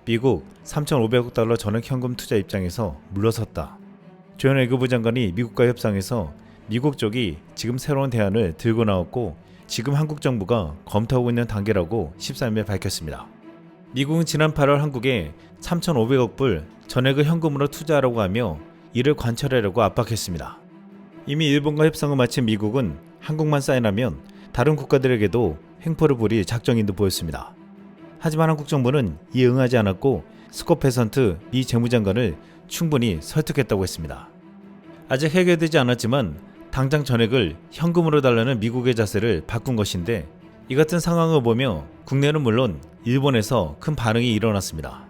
미국 3,500억 달러 전액 현금 투자 입장에서 물러섰다. 존 외교부 장관이 미국과 협상에서 미국 쪽이 지금 새로운 대안을 들고 나왔고 지금 한국 정부가 검토하고 있는 단계라고 13일 밝혔습니다. 미국은 지난 8월 한국에 3,500억 불 전액을 현금으로 투자하라고 하며 이를 관철하려고 압박했습니다. 이미 일본과 협상을 마친 미국은 한국만 사인하면 다른 국가들에게도 횡포를 부릴 작정인 듯 보였습니다. 하지만 한국 정부는 이에 응하지 않았고 스콧 베선트 미 재무장관을 충분히 설득했다고 했습니다. 아직 해결되지 않았지만 당장 전액을 현금으로 달라는 미국의 자세를 바꾼 것인데 이 같은 상황을 보며 국내는 물론 일본에서 큰 반응이 일어났습니다.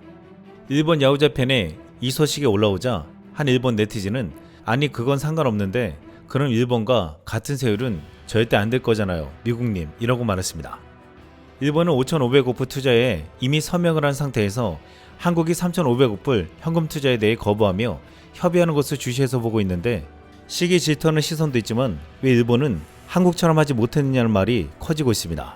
일본 야후자팬에 이 소식이 올라오자 한 일본 네티즌은 아니 그건 상관없는데 그럼 일본과 같은 세율은 절대 안 될 거잖아요 미국님 이라고 말했습니다. 일본은 5,500억 불 투자에 이미 서명을 한 상태에서 한국이 3,500억 불 현금 투자에 대해 거부하며 협의하는 것을 주시해서 보고 있는데 시기 질투하는 시선도 있지만 왜 일본은 한국처럼 하지 못했느냐는 말이 커지고 있습니다.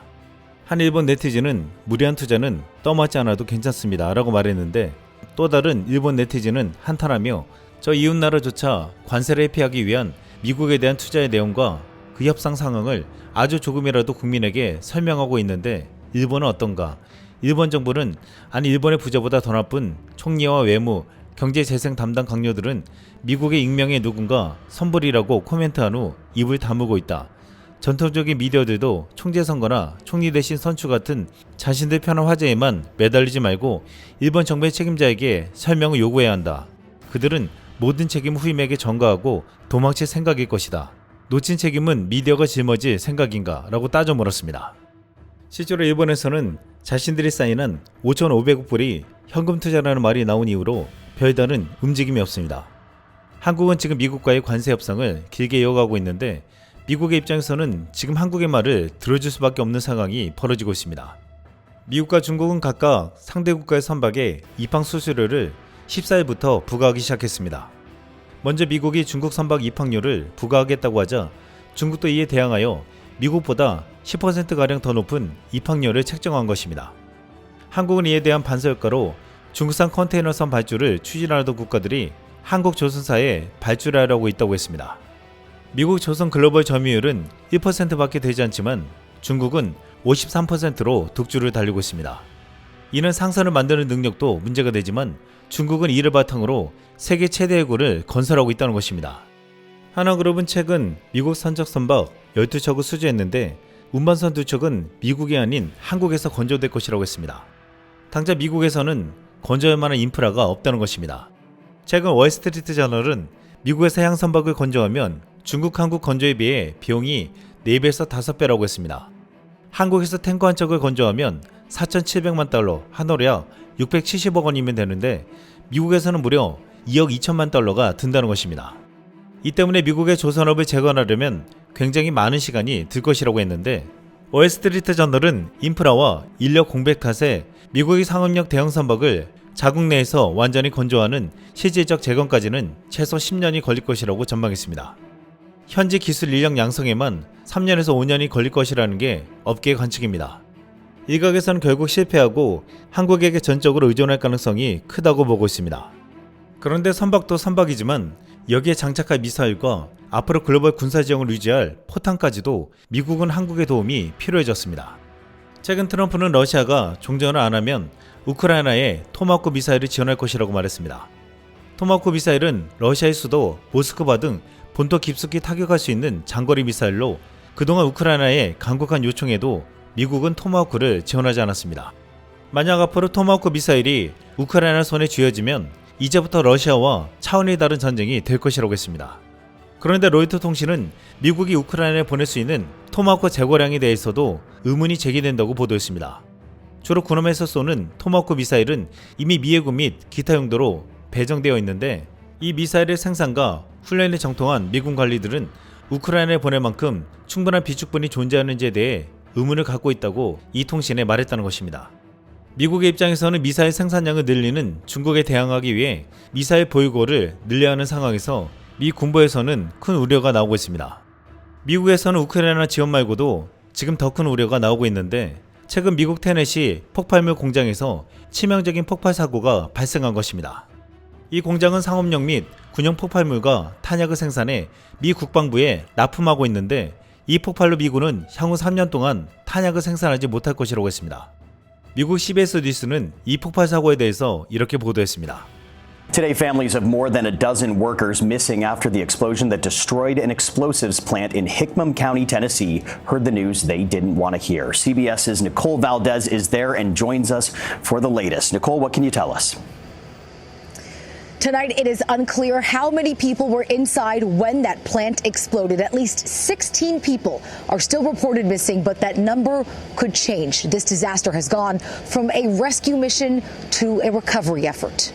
한 일본 네티즌은 무리한 투자는 떠맡지 않아도 괜찮습니다 라고 말했는데 또 다른 일본 네티즌은 한탄하며 저 이웃나라조차 관세를 회피하기 위한 미국에 대한 투자의 내용과 그 협상 상황을 아주 조금이라도 국민에게 설명하고 있는데 일본은 어떤가? 일본 정부는 아니 일본의 부자보다 더 나쁜 총리와 외무, 경제재생 담당 강요들은 미국의 익명의 누군가 선불이라고 코멘트한 후 입을 다물고 있다. 전통적인 미디어들도 총재선거나 총리 대신 선출 같은 자신들 편한 화제에만 매달리지 말고 일본 정부의 책임자에게 설명을 요구해야 한다. 그들은 모든 책임을 후임에게 전가하고 도망칠 생각일 것이다. 놓친 책임은 미디어가 짊어질 생각인가? 라고 따져 물었습니다. 실제로 일본에서는 자신들이 사인한 5,500억 불이 현금 투자라는 말이 나온 이후로 별다른 움직임이 없습니다. 한국은 지금 미국과의 관세 협상을 길게 이어가고 있는데 미국의 입장에서는 지금 한국의 말을 들어줄 수밖에 없는 상황이 벌어지고 있습니다. 미국과 중국은 각각 상대 국가의 선박에 입항 수수료를 14일부터 부과하기 시작했습니다. 먼저 미국이 중국 선박 입항료를 부과하겠다고 하자 중국도 이에 대항하여 미국보다 10%가량 더 높은 입항료를 책정한 것입니다. 한국은 이에 대한 반사효과로 중국산 컨테이너선 발주를 추진하던 국가들이 한국 조선사에 발주하려고 있다고 했습니다. 미국 조선 글로벌 점유율은 1%밖에 되지 않지만 중국은 53%로 독주를 달리고 있습니다. 이는 상선을 만드는 능력도 문제가 되지만 중국은 이를 바탕으로 세계 최대 해구를 건설하고 있다는 것입니다. 하나그룹은 최근 미국 선적 선박 12척을 수주했는데 운반선 2척은 미국이 아닌 한국에서 건조될 것이라고 했습니다. 당장 미국에서는 건조할 만한 인프라가 없다는 것입니다. 최근 월스트리트 저널은 미국에서 해양 선박을 건조하면 중국 한국 건조에 비해 비용이 4배에서 5배라고 했습니다. 한국에서 탱커 한 척을 건조하면 4,700만 달러, 한화로 670억 원이면 되는데 미국에서는 무려 2억 2천만 달러가 든다는 것입니다. 이 때문에 미국의 조선업을 재건하려면 굉장히 많은 시간이 들 것이라고 했는데 월스트리트 저널은 인프라와 인력 공백 탓에 미국의 상업력 대형 선박을 자국 내에서 완전히 건조하는 실질적 재건까지는 최소 10년이 걸릴 것이라고 전망했습니다. 현지 기술 인력 양성에만 3년에서 5년이 걸릴 것이라는 게 업계의 관측입니다. 일각에서는 결국 실패하고 한국에게 전적으로 의존할 가능성이 크다고 보고 있습니다. 그런데 선박도 선박이지만 여기에 장착할 미사일과 앞으로 글로벌 군사지형을 유지할 포탄까지도 미국은 한국의 도움이 필요해졌습니다. 최근 트럼프는 러시아가 종전을 안 하면 우크라이나에 토마호크 미사일을 지원할 것이라고 말했습니다. 토마호크 미사일은 러시아의 수도 모스크바 등 본토 깊숙이 타격할 수 있는 장거리 미사일로 그동안 우크라이나의 간곡한 요청에도 미국은 토마호크를 지원하지 않았습니다. 만약 앞으로 토마호크 미사일이 우크라이나 손에 쥐어지면 이제부터 러시아와 차원이 다른 전쟁이 될 것이라고 했습니다. 그런데 로이터 통신은 미국이 우크라이나에 보낼 수 있는 토마호크 재고량에 대해서도 의문이 제기된다고 보도했습니다. 주로 군함에서 쏘는 토마호크 미사일은 이미 미해군 및 기타 용도로 배정되어 있는데 이 미사일의 생산과 훈련에 정통한 미군 관리들은 우크라이나에 보낼 만큼 충분한 비축분이 존재하는지에 대해 의문을 갖고 있다고 이 통신에 말했다는 것입니다. 미국의 입장에서는 미사일 생산량을 늘리는 중국에 대항하기 위해 미사일 보유고를 늘려야 하는 상황에서 미 군부에서는 큰 우려가 나오고 있습니다. 미국에서는 우크라이나 지원 말고도 지금 더 큰 우려가 나오고 있는데 최근 미국 테네시 폭발물 공장에서 치명적인 폭발 사고가 발생한 것입니다. 이 공장은 상업용 및 군용 폭발물과 탄약을 생산해 미 국방부에 납품하고 있는데 이 폭발로 미군은 향후 3년 동안 탄약을 생산하지 못할 것이라고 했습니다. 미국 CBS 뉴스는 이 폭발 사고에 대해서 이렇게 보도했습니다. Today, families of more than a dozen workers missing after the explosion that destroyed an explosives plant in Hickman County, Tennessee, heard the news they didn't want to hear. CBS's Nicole Valdez is there and joins us for the latest. Nicole, what can you tell us? Tonight, it is unclear how many people were inside when that plant exploded. At least 16 people are still reported missing, but that number could change. This disaster has gone from a rescue mission to a recovery effort.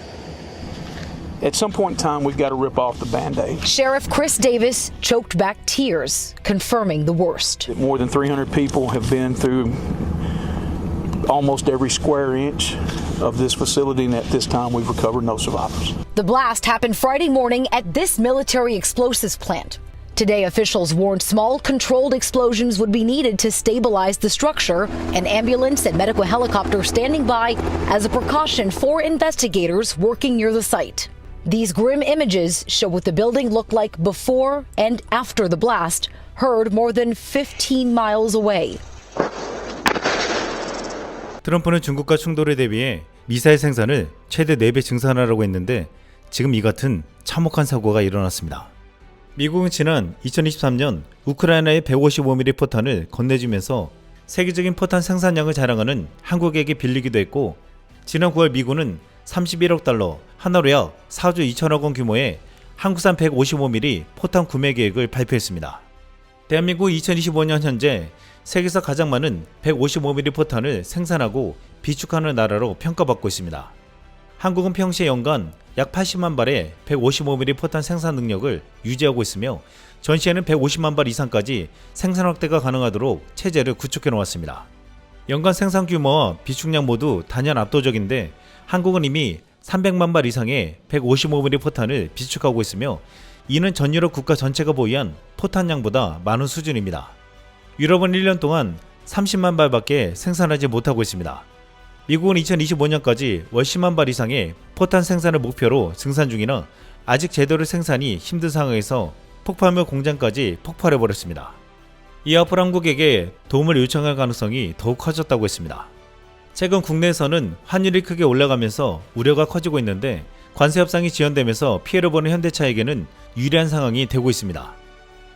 At some point in time, we've got to rip off the Band-Aid. Sheriff Chris Davis choked back tears, confirming the worst. More than 300 people have been through almost every square inch of this facility, and at this time, we've recovered no survivors. The blast happened Friday morning at this military explosives plant. Today, officials warned small controlled explosions would be needed to stabilize the structure. An ambulance and medical helicopter standing by as a precaution for investigators working near the site. These grim images show what the building looked like before and after the blast, heard more than 15 miles away. 트럼프는 중국과 충돌에 대비해 미사일 생산을 최대 4배 증산하라고 했는데 지금 이 같은 참혹한 사고가 일어났습니다. 미국은 지난 2023년 우크라이나에 155mm 포탄을 건네주면서 세계적인 포탄 생산량을 자랑하는 한국에게 빌리기도 했고, 지난 9월 미군은 31억 달러, 하나로 약 4조 2천억 원 규모의 한국산 155mm 포탄 구매 계획을 발표했습니다. 대한민국 2025년 현재 세계에서 가장 많은 155mm 포탄을 생산하고 비축하는 나라로 평가받고 있습니다. 한국은 평시에 연간 약 80만 발의 155mm 포탄 생산 능력을 유지하고 있으며 전시에는 150만 발 이상까지 생산 확대가 가능하도록 체제를 구축해 놓았습니다. 연간 생산 규모와 비축량 모두 단연 압도적인데 한국은 이미 300만 발 이상의 155mm 포탄을 비축하고 있으며 이는 전 유럽 국가 전체가 보유한 포탄량보다 많은 수준입니다. 유럽은 1년 동안 30만 발밖에 생산하지 못하고 있습니다. 미국은 2025년까지 월 10만 발 이상의 포탄 생산을 목표로 증산 중이나 아직 제대로 생산이 힘든 상황에서 폭발물 공장까지 폭발해버렸습니다. 이 앞으로 한국에게 도움을 요청할 가능성이 더욱 커졌다고 했습니다. 최근 국내에서는 환율이 크게 올라가면서 우려가 커지고 있는데 관세 협상이 지연되면서 피해를 보는 현대차에게는 유리한 상황이 되고 있습니다.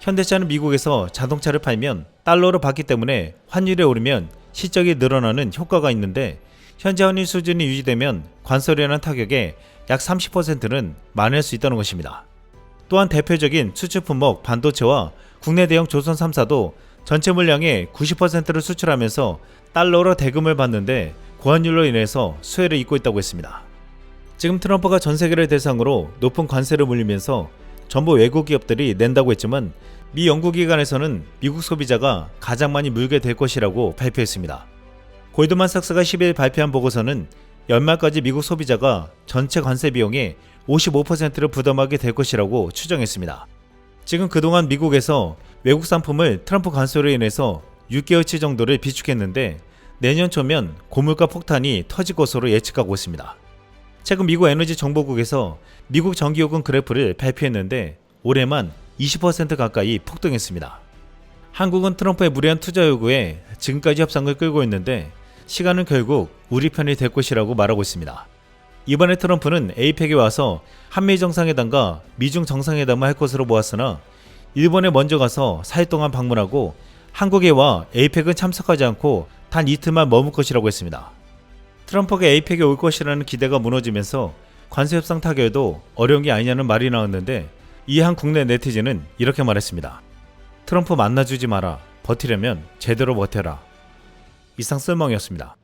현대차는 미국에서 자동차를 팔면 달러로 받기 때문에 환율이 오르면 실적이 늘어나는 효과가 있는데 현재 환율 수준이 유지되면 관세로 인한 타격의 약 30%는 만회할 수 있다는 것입니다. 또한 대표적인 수출 품목 반도체와 국내 대형 조선 3사도 전체 물량의 90%를 수출하면서 달러로 대금을 받는데 고환율로 인해서 수혜를 입고 있다고 했습니다. 지금 트럼프가 전 세계를 대상으로 높은 관세를 물리면서 전부 외국 기업들이 낸다고 했지만 미 연구기관에서는 미국 소비자가 가장 많이 물게 될 것이라고 발표했습니다. 골드만삭스가 10일 발표한 보고서는 연말까지 미국 소비자가 전체 관세 비용의 55%를 부담하게 될 것이라고 추정했습니다. 지금 그동안 미국에서 외국 상품을 트럼프 관세로 인해서 6개월치 정도를 비축했는데 내년 초면 고물가 폭탄이 터질 것으로 예측하고 있습니다. 최근 미국 에너지 정보국에서 미국 전기요금 그래프를 발표했는데 올해만 20% 가까이 폭등했습니다. 한국은 트럼프의 무리한 투자 요구에 지금까지 협상을 끌고 있는데 시간은 결국 우리 편이 될 것이라고 말하고 있습니다. 이번에 트럼프는 에이펙에 와서 한미 정상회담과 미중 정상회담을 할 것으로 보았으나 일본에 먼저 가서 4일 동안 방문하고 한국에 와 에이펙은 참석하지 않고 단 이틀만 머물 것이라고 했습니다. 트럼프가 에이펙에 올 것이라는 기대가 무너지면서 관세 협상 타결도 어려운 게 아니냐는 말이 나왔는데 이에 한 국내 네티즌은 이렇게 말했습니다. 트럼프 만나주지 마라. 버티려면 제대로 버텨라. 이상 쓸멍이었습니다.